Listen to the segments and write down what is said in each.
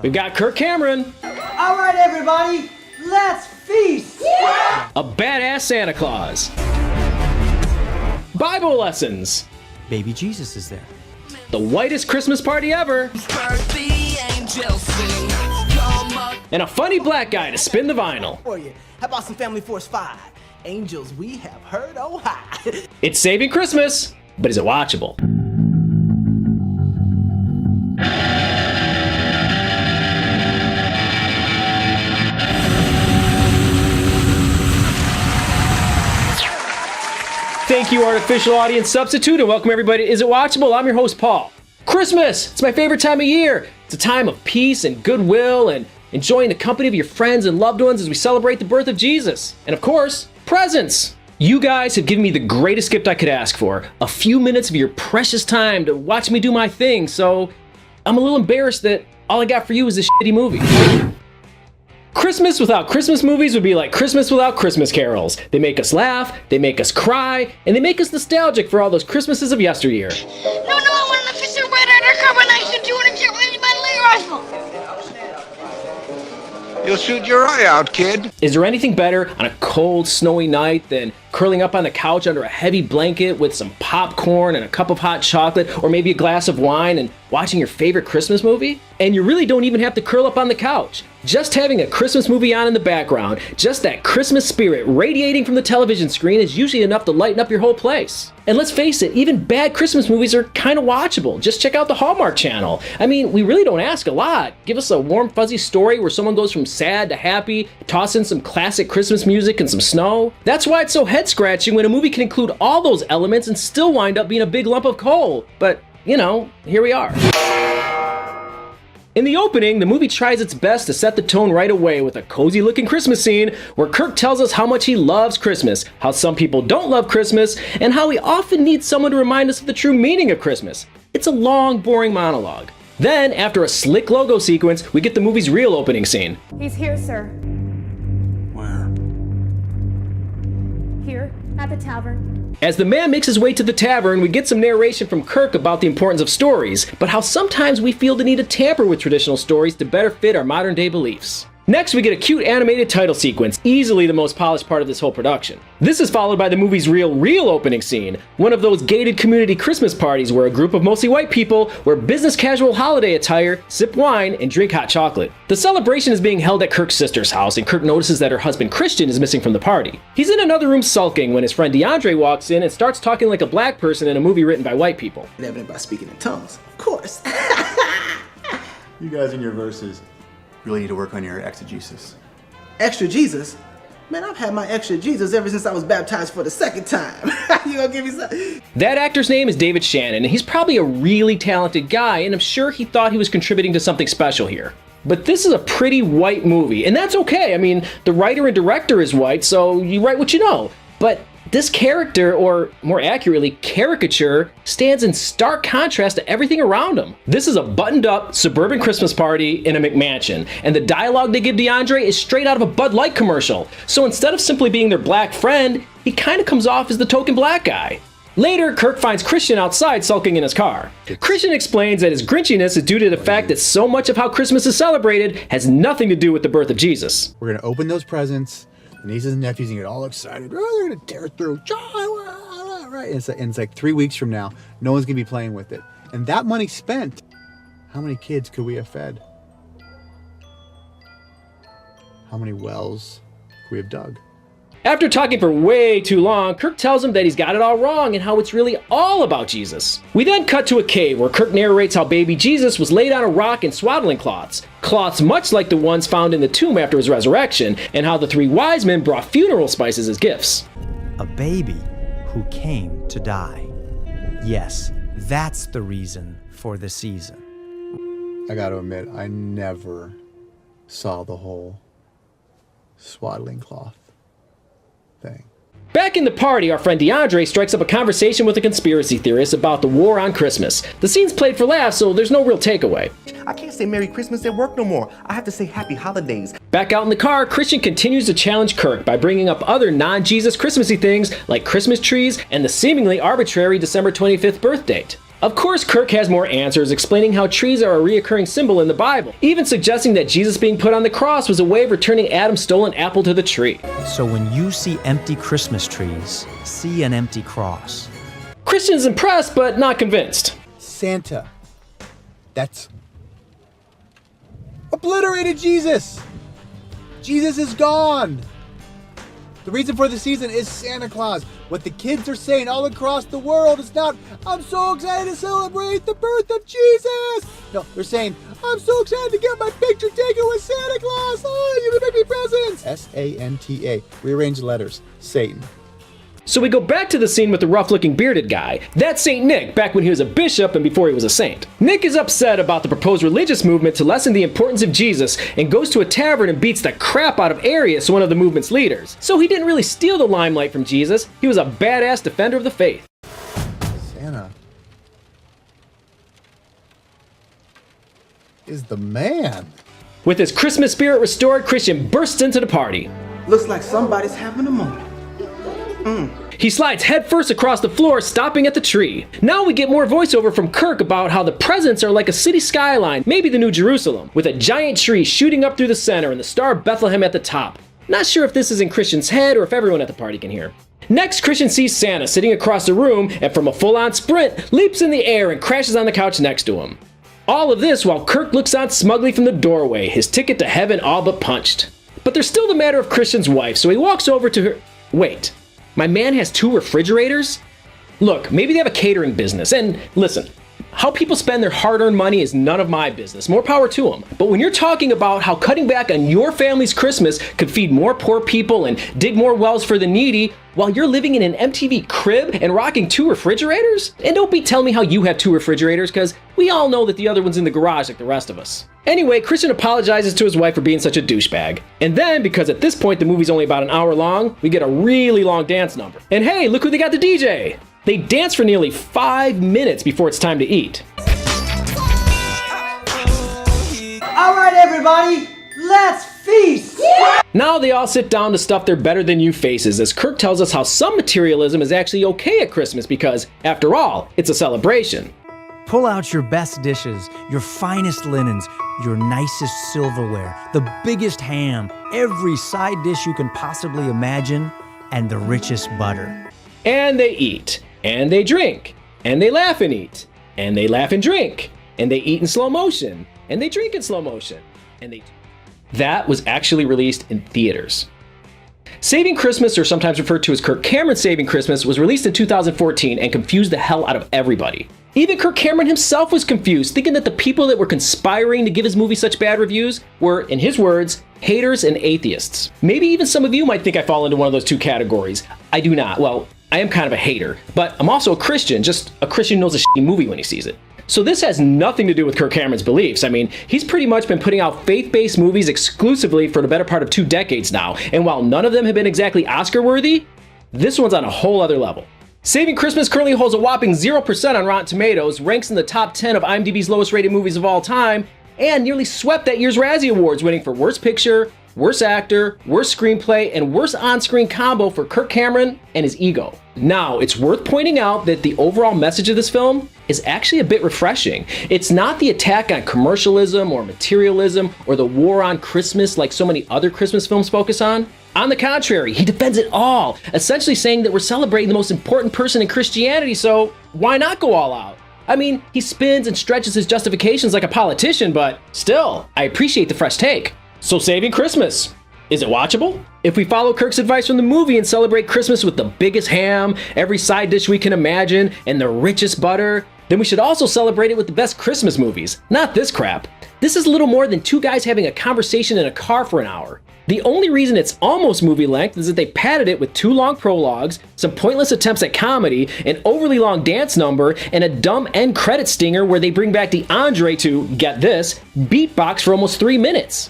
We've got Kirk Cameron. All right, everybody, let's feast. A badass Santa Claus. Bible lessons. Baby Jesus is there. The whitest Christmas party ever. And a funny black guy to spin the vinyl. For you. How about some Family Force 5? Angels we have heard, oh hi. It's Saving Christmas, but is it watchable? Thank you, artificial audience substitute, and welcome everybody to Is It Watchable? I'm your host, Paul. Christmas! It's my favorite time of year. It's a time of peace and goodwill and enjoying the company of your friends and loved ones as we celebrate the birth of Jesus. And of course, presents! You guys have given me the greatest gift I could ask for. A few minutes of your precious time to watch me do my thing, so I'm a little embarrassed that all I got for you is this shitty movie. Christmas without Christmas movies would be like Christmas without Christmas carols. They make us laugh, they make us cry, and they make us nostalgic for all those Christmases of yesteryear. No, I want an official red undercover knife to 200 kill by rifle. You'll shoot your eye out, kid. Is there anything better on a cold, snowy night than curling up on the couch under a heavy blanket with some popcorn and a cup of hot chocolate, or maybe a glass of wine, and watching your favorite Christmas movie? And you really don't even have to curl up on the couch. Just having a Christmas movie on in the background, just that Christmas spirit radiating from the television screen is usually enough to lighten up your whole place. And let's face it, even bad Christmas movies are kind of watchable. Just check out the Hallmark Channel. I mean, we really don't ask a lot. Give us a warm, fuzzy story where someone goes from sad to happy, toss in some classic Christmas music and some snow. That's why it's so head-scratching when a movie can include all those elements and still wind up being a big lump of coal. But, you know, here we are. In the opening, the movie tries its best to set the tone right away with a cozy-looking Christmas scene where Kirk tells us how much he loves Christmas, how some people don't love Christmas, and how we often need someone to remind us of the true meaning of Christmas. It's a long, boring monologue. Then, after a slick logo sequence, we get the movie's real opening scene. He's here, sir. Where? Here, at the tavern. As the man makes his way to the tavern, we get some narration from Kirk about the importance of stories, but how sometimes we feel the need to tamper with traditional stories to better fit our modern day beliefs. Next, we get a cute animated title sequence, easily the most polished part of this whole production. This is followed by the movie's real opening scene, one of those gated community Christmas parties where a group of mostly white people wear business casual holiday attire, sip wine, and drink hot chocolate. The celebration is being held at Kirk's sister's house, and Kirk notices that her husband Christian is missing from the party. He's in another room sulking when his friend DeAndre walks in and starts talking like a black person in a movie written by white people. Evident by speaking in tongues, of course. You guys in your verses really need to work on your exegesis. Extra Jesus? Man, I've had my extra Jesus ever since I was baptized for the second time. You gonna give me some? That actor's name is David Shannon, and he's probably a really talented guy, and I'm sure he thought he was contributing to something special here. But this is a pretty white movie, and that's okay. I mean, the writer and director is white, so you write what you know. But this character, or more accurately, caricature, stands in stark contrast to everything around him. This is a buttoned-up suburban Christmas party in a McMansion, and the dialogue they give DeAndre is straight out of a Bud Light commercial. So instead of simply being their black friend, he kind of comes off as the token black guy. Later, Kirk finds Christian outside sulking in his car. Christian explains that his grinchiness is due to the fact that so much of how Christmas is celebrated has nothing to do with the birth of Jesus. We're gonna open those presents. The nieces and nephews get all excited. Oh, they're gonna tear through. Right? And it's like 3 weeks from now, no one's gonna be playing with it. And that money spent, how many kids could we have fed? How many wells could we have dug? After talking for way too long, Kirk tells him that he's got it all wrong and how it's really all about Jesus. We then cut to a cave where Kirk narrates how baby Jesus was laid on a rock in swaddling cloths, cloths much like the ones found in the tomb after his resurrection, and how the three wise men brought funeral spices as gifts. A baby who came to die. Yes, that's the reason for the season. I gotta admit, I never saw the whole swaddling cloth thing. Back in the party, our friend DeAndre strikes up a conversation with a conspiracy theorist about the war on Christmas. The scene's played for laughs, so there's no real takeaway. I can't say Merry Christmas at work no more. I have to say Happy Holidays. Back out in the car, Christian continues to challenge Kirk by bringing up other non-Jesus Christmassy things like Christmas trees and the seemingly arbitrary December 25th birth date. Of course, Kirk has more answers, explaining how trees are a reoccurring symbol in the Bible, even suggesting that Jesus being put on the cross was a way of returning Adam's stolen apple to the tree. So when you see empty Christmas trees, see an empty cross. Christian's impressed, but not convinced. Santa. That's obliterated Jesus. Jesus is gone. The reason for the season is Santa Claus. What the kids are saying all across the world is not, I'm so excited to celebrate the birth of Jesus. No, they're saying, I'm so excited to get my picture taken with Santa Claus. Oh, you're gonna make me presents. S-A-N-T-A. Rearrange letters. Satan. So we go back to the scene with the rough-looking bearded guy. That's Saint Nick, back when he was a bishop and before he was a saint. Nick is upset about the proposed religious movement to lessen the importance of Jesus and goes to a tavern and beats the crap out of Arius, one of the movement's leaders. So he didn't really steal the limelight from Jesus, he was a badass defender of the faith. Santa is the man. With his Christmas spirit restored, Christian bursts into the party. Looks like somebody's having a moment. He slides headfirst across the floor, stopping at the tree. Now we get more voiceover from Kirk about how the presents are like a city skyline, maybe the New Jerusalem, with a giant tree shooting up through the center and the Star of Bethlehem at the top. Not sure if this is in Christian's head or if everyone at the party can hear. Next, Christian sees Santa sitting across the room and from a full-on sprint, leaps in the air and crashes on the couch next to him. All of this while Kirk looks on smugly from the doorway, his ticket to heaven all but punched. But there's still the matter of Christian's wife, so he walks over to her. Wait, my man has 2 refrigerators? Look, maybe they have a catering business, and listen, how people spend their hard-earned money is none of my business, more power to them. But when you're talking about how cutting back on your family's Christmas could feed more poor people and dig more wells for the needy, while you're living in an MTV crib and rocking 2 refrigerators? And don't be telling me how you have 2 refrigerators, because we all know that the other one's in the garage like the rest of us. Anyway, Christian apologizes to his wife for being such a douchebag. And then, because at this point the movie's only about an hour long, we get a really long dance number. And hey, look who they got the DJ! They dance for nearly 5 minutes before it's time to eat. All right, everybody, let's feast! Now they all sit down to stuff their better-than-you faces as Kirk tells us how some materialism is actually okay at Christmas because, after all, it's a celebration. Pull out your best dishes, your finest linens, your nicest silverware, the biggest ham, every side dish you can possibly imagine, and the richest butter. And they eat, and they drink, and they laugh and eat, and they laugh and drink, and they eat in slow motion, and they drink in slow motion, and they... That was actually released in theaters. Saving Christmas, or sometimes referred to as Kirk Cameron Saving Christmas, was released in 2014 and confused the hell out of everybody. Even Kirk Cameron himself was confused, thinking that the people that were conspiring to give his movie such bad reviews were, in his words, haters and atheists. Maybe even some of you might think I fall into one of those 2 categories. I do not. Well, I am kind of a hater, but I'm also a Christian, just a Christian who knows a shitty movie when he sees it. So this has nothing to do with Kirk Cameron's beliefs. I mean, he's pretty much been putting out faith-based movies exclusively for the better part of 2 decades now, and while none of them have been exactly Oscar-worthy, this one's on a whole other level. Saving Christmas currently holds a whopping 0% on Rotten Tomatoes, ranks in the top 10 of IMDb's lowest rated movies of all time, and nearly swept that year's Razzie Awards, winning for Worst Picture, Worst Actor, Worst Screenplay, and Worst On-Screen Combo for Kirk Cameron and his ego. Now, it's worth pointing out that the overall message of this film is actually a bit refreshing. It's not the attack on commercialism or materialism or the war on Christmas like so many other Christmas films focus on. On the contrary, he defends it all, essentially saying that we're celebrating the most important person in Christianity, so why not go all out? I mean, he spins and stretches his justifications like a politician, but still, I appreciate the fresh take. So Saving Christmas, is it watchable? If we follow Kirk's advice from the movie and celebrate Christmas with the biggest ham, every side dish we can imagine, and the richest butter, then we should also celebrate it with the best Christmas movies, not this crap. This is little more than 2 guys having a conversation in a car for an hour. The only reason it's almost movie length is that they padded it with 2 long prologues, some pointless attempts at comedy, an overly long dance number, and a dumb end credit stinger where they bring back the Andre to, get this, beatbox for almost 3 minutes.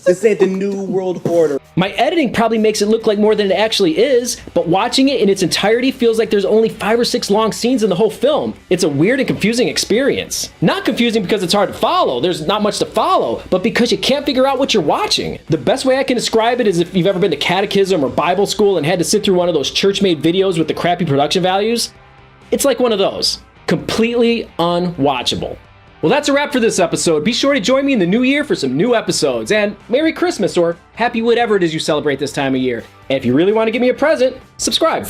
This ain't the New World Order. My editing probably makes it look like more than it actually is, but watching it in its entirety feels like there's only 5 or 6 long scenes in the whole film. It's a weird and confusing experience. Not confusing because it's hard to follow, there's not much to follow, but because you can't figure out what you're watching. The best way I can describe it is if you've ever been to catechism or Bible school and had to sit through one of those church-made videos with the crappy production values. It's like one of those. Completely unwatchable. Well, that's a wrap for this episode. Be sure to join me in the new year for some new episodes. And Merry Christmas or Happy whatever it is you celebrate this time of year. And if you really want to give me a present, subscribe.